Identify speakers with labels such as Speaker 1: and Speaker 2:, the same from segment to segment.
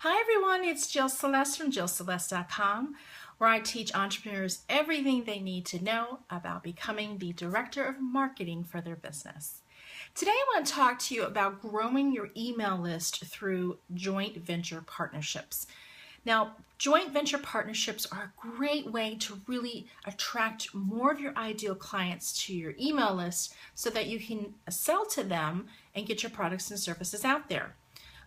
Speaker 1: Hi everyone, it's Jill Celeste from JillCeleste.com, where I teach entrepreneurs everything they need to know about becoming the director of marketing for their business. Today I want to talk to you about growing your email list through joint venture partnerships. Now, joint venture partnerships are a great way to really attract more of your ideal clients to your email list so that you can sell to them and get your products and services out there.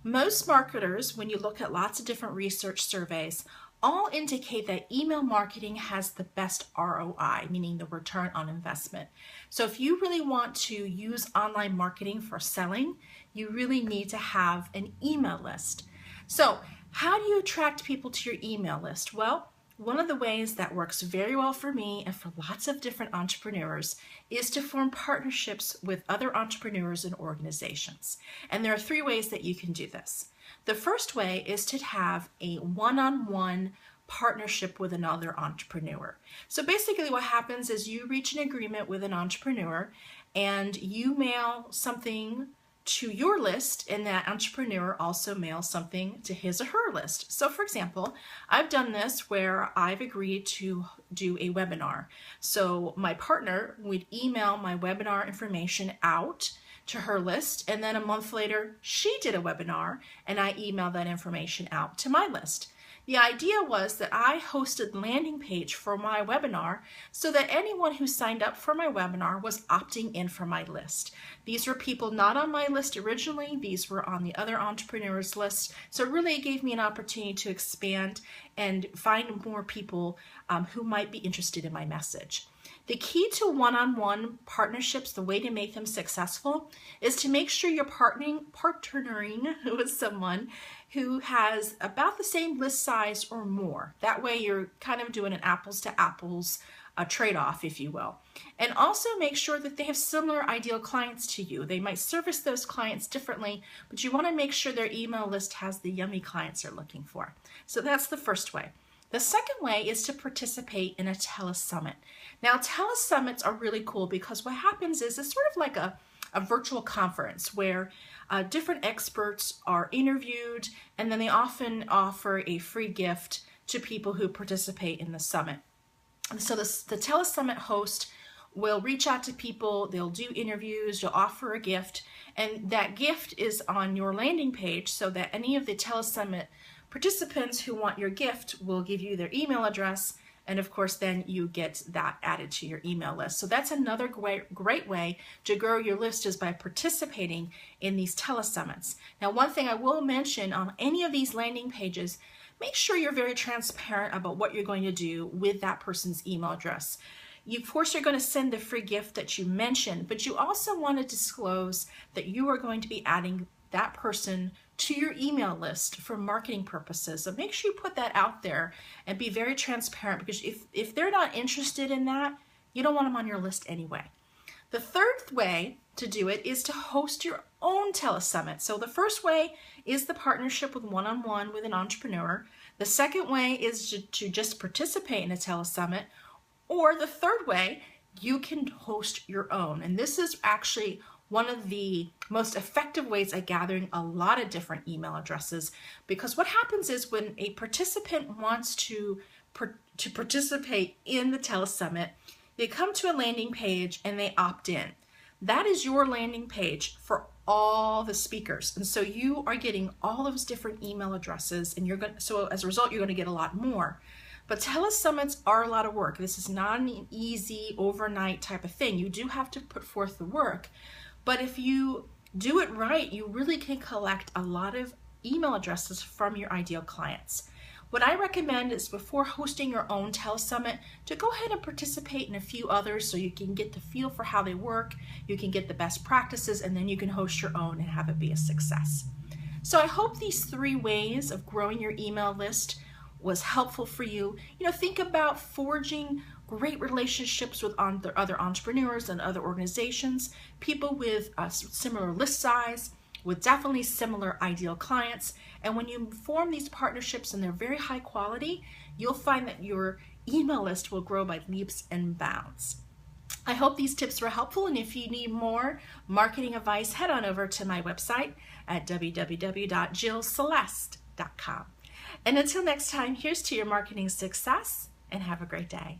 Speaker 1: Most marketers, when you look at lots of different research surveys, all indicate that email marketing has the best ROI, meaning the return on investment. So if you really want to use online marketing for selling, you really need to have an email list. So how do you attract people to your email list? Well, one of the ways that works very well for me and for lots of different entrepreneurs is to form partnerships with other entrepreneurs and organizations. And there are three ways that you can do this. The first way is to have a one-on-one partnership with another entrepreneur. So basically what happens is you reach an agreement with an entrepreneur and you mail something to your list, and that entrepreneur also mails something to his or her list. So for example, I've done this where I've agreed to do a webinar. So my partner would email my webinar information out to her list, and then a month later she did a webinar and I emailed that information out to my list. The idea was that I hosted a landing page for my webinar so that anyone who signed up for my webinar was opting in for my list. These were people not on my list originally, these were on the other entrepreneurs list. So really it gave me an opportunity to expand and find more people who might be interested in my message. The key to one-on-one partnerships, the way to make them successful, is to make sure you're partnering with someone who has about the same list size or more. That way you're kind of doing an apples to apples trade-off, if you will. And also make sure that they have similar ideal clients to you. They might service those clients differently, but you want to make sure their email list has the yummy clients they're looking for. So that's the first way. The second way is to participate in a Telesummit. Now, Telesummits are really cool because what happens is it's sort of like a virtual conference where different experts are interviewed, and then they often offer a free gift to people who participate in the summit. And so the Telesummit host will reach out to people, they'll do interviews, you'll offer a gift, and that gift is on your landing page so that any of the Telesummit participants who want your gift will give you their email address, and of course then you get that added to your email list. So that's another great way to grow your list, is by participating in these Telesummits. Now, one thing I will mention on any of these landing pages, make sure you're very transparent about what you're going to do with that person's email address. Of course, you're going to send the free gift that you mentioned, but you also want to disclose that you are going to be adding that person to your email list for marketing purposes. So make sure you put that out there and be very transparent, because if they're not interested in that, you don't want them on your list anyway. The third way to do it is to host your own Telesummit. So the first way is the partnership with one-on-one with an entrepreneur. The second way is to just participate in a Telesummit. Or the third way, you can host your own. And this is actually one of the most effective ways at gathering a lot of different email addresses, because what happens is when a participant wants to participate in the Telesummit, they come to a landing page and they opt in. That is your landing page for all the speakers, and so you are getting all those different email addresses, and so as a result you're going to get a lot more. But Telesummits are a lot of work. This is not an easy overnight type of thing. You do have to put forth the work. But if you do it right, you really can collect a lot of email addresses from your ideal clients. What I recommend is, before hosting your own Telesummit, to go ahead and participate in a few others so you can get the feel for how they work, you can get the best practices, and then you can host your own and have it be a success. So I hope these three ways of growing your email list was helpful for you. Think about forging great relationships with other entrepreneurs and other organizations, people with a similar list size, with definitely similar ideal clients. And when you form these partnerships and they're very high quality, you'll find that your email list will grow by leaps and bounds. I hope these tips were helpful, and if you need more marketing advice, head on over to my website at www.jillceleste.com. OneonOnePartnerships.com. And until next time, here's to your marketing success and have a great day.